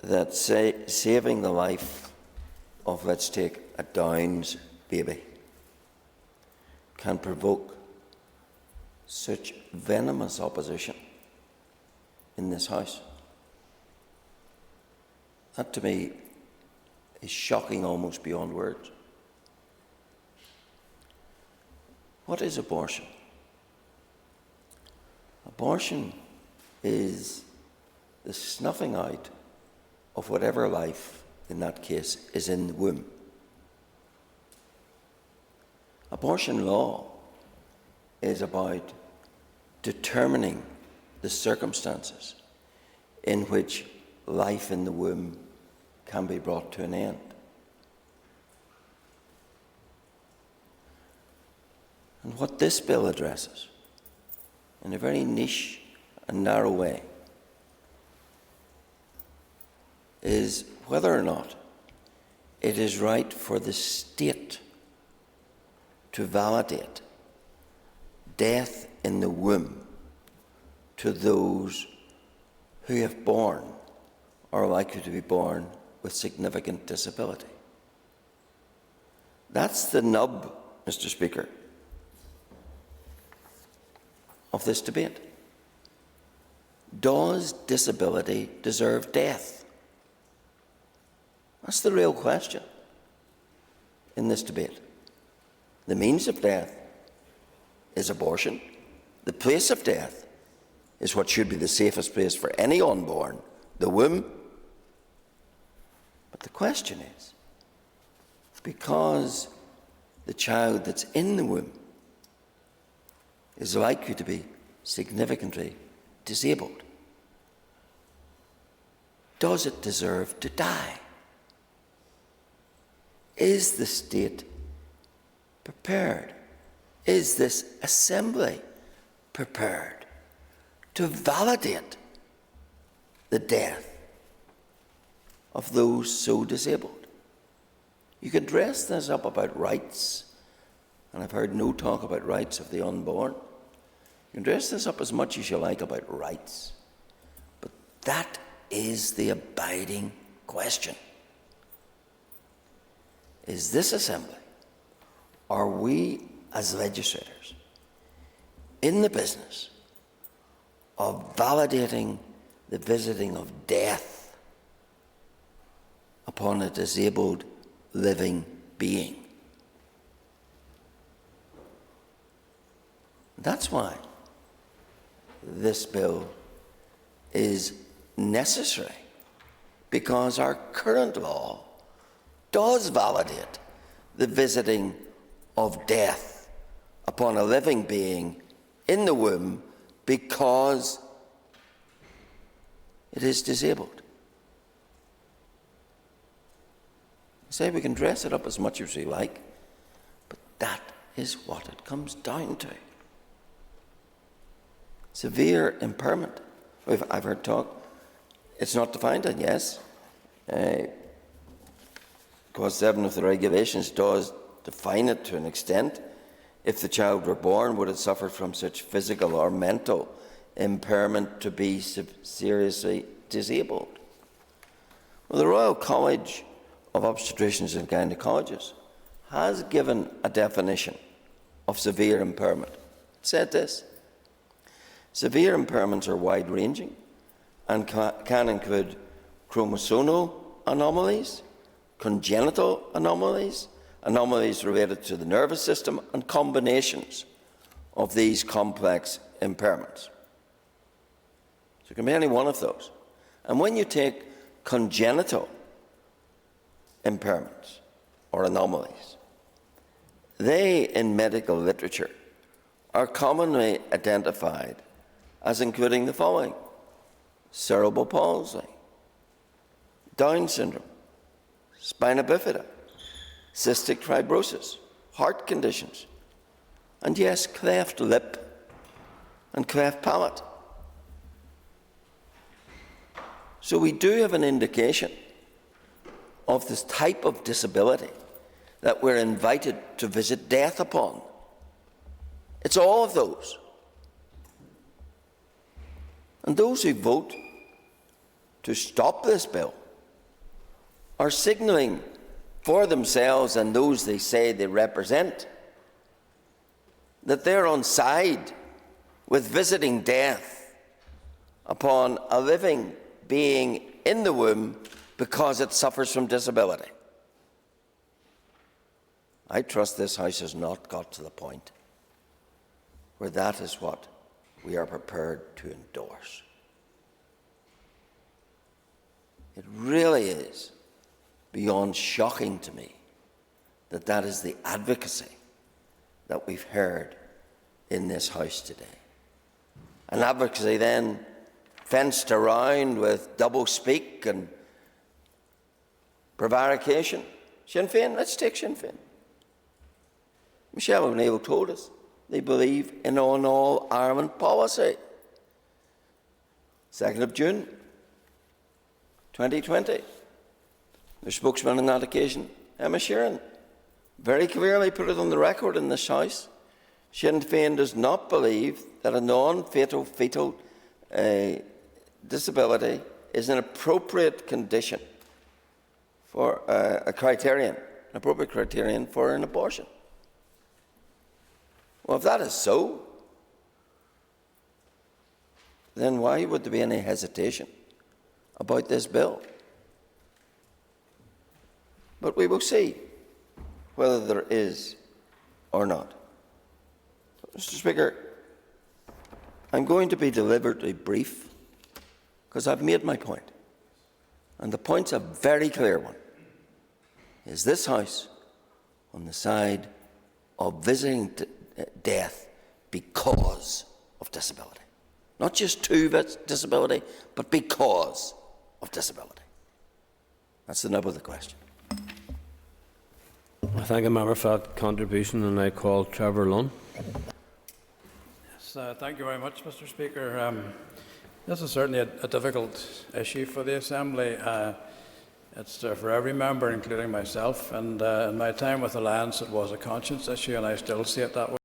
that saving the life of, let's take, a Downs baby can provoke such venomous opposition in this House. That, to me, is shocking almost beyond words. What is abortion? Abortion is the snuffing out of whatever life, in that case, is in the womb. Abortion law is about determining the circumstances in which life in the womb can be brought to an end. And what this bill addresses, in a very niche and narrow way, is whether or not it is right for the state to validate death in the womb to those who have born or are likely to be born with significant disability. That's the nub, Mr. Speaker, of this debate. Does disability deserve death? That's the real question in this debate. The means of death is abortion. The place of death is what should be the safest place for any unborn, the womb. But the question is, because the child that's in the womb is likely to be significantly disabled, does it deserve to die? Is the state prepared? Is this assembly prepared to validate the death of those so disabled? You can dress this up about rights, and I've heard no talk about rights of the unborn. You can dress this up as much as you like about rights, but that is the abiding question. Is this assembly, are we as legislators in the business of validating the visiting of death upon a disabled living being? That's why this bill is necessary, because our current law does validate the visiting of death upon a living being in the womb because it is disabled. I say we can dress it up as much as we like, but that is what it comes down to. Severe impairment. I've heard talk. It's not defined, and yes, Clause 7 of the regulations does define it to an extent. If the child were born, would it suffer from such physical or mental impairment to be seriously disabled? Well, the Royal College of Obstetricians and Gynecologists has given a definition of severe impairment. It said this: severe impairments are wide-ranging and can include chromosomal anomalies, congenital anomalies, anomalies related to the nervous system, and combinations of these complex impairments. So it can be any one of those. And when you take congenital impairments or anomalies, they, in medical literature, are commonly identified as including the following: cerebral palsy, Down syndrome, spina bifida, cystic fibrosis, heart conditions, and yes, cleft lip and cleft palate. So we do have an indication of this type of disability that we're invited to visit death upon. It's all of those. And those who vote to stop this bill are signalling for themselves and those they say they represent that they're on side with visiting death upon a living being in the womb because it suffers from disability. I trust this House has not got to the point where that is what we are prepared to endorse. It really is beyond shocking to me that that is the advocacy that we've heard in this House today. An advocacy then fenced around with double-speak and prevarication. Sinn Féin, let's take Sinn Féin. Michelle O'Neill told us they believe in an all-Ireland policy. 2nd of June 2020. Their spokesman on that occasion, Emma Sheeran, very clearly put it on the record in this House. Sinn Féin does not believe that a non-fatal fetal disability is an appropriate condition for an appropriate criterion for an abortion. Well, if that is so, then why would there be any hesitation about this bill? But we will see whether there is or not. Mr. Speaker, I'm going to be deliberately brief because I've made my point. And the point's a very clear one. Is this House on the side of visiting death because of disability? Not just to disability, but because of disability. That's the nub of the question. I thank the member for that contribution, and I call Trevor Lunn. Yes, thank you very much, Mr. Speaker. This is certainly a difficult issue for the Assembly. It's for every member, including myself. And in my time with Alliance, it was a conscience issue, and I still see it that way.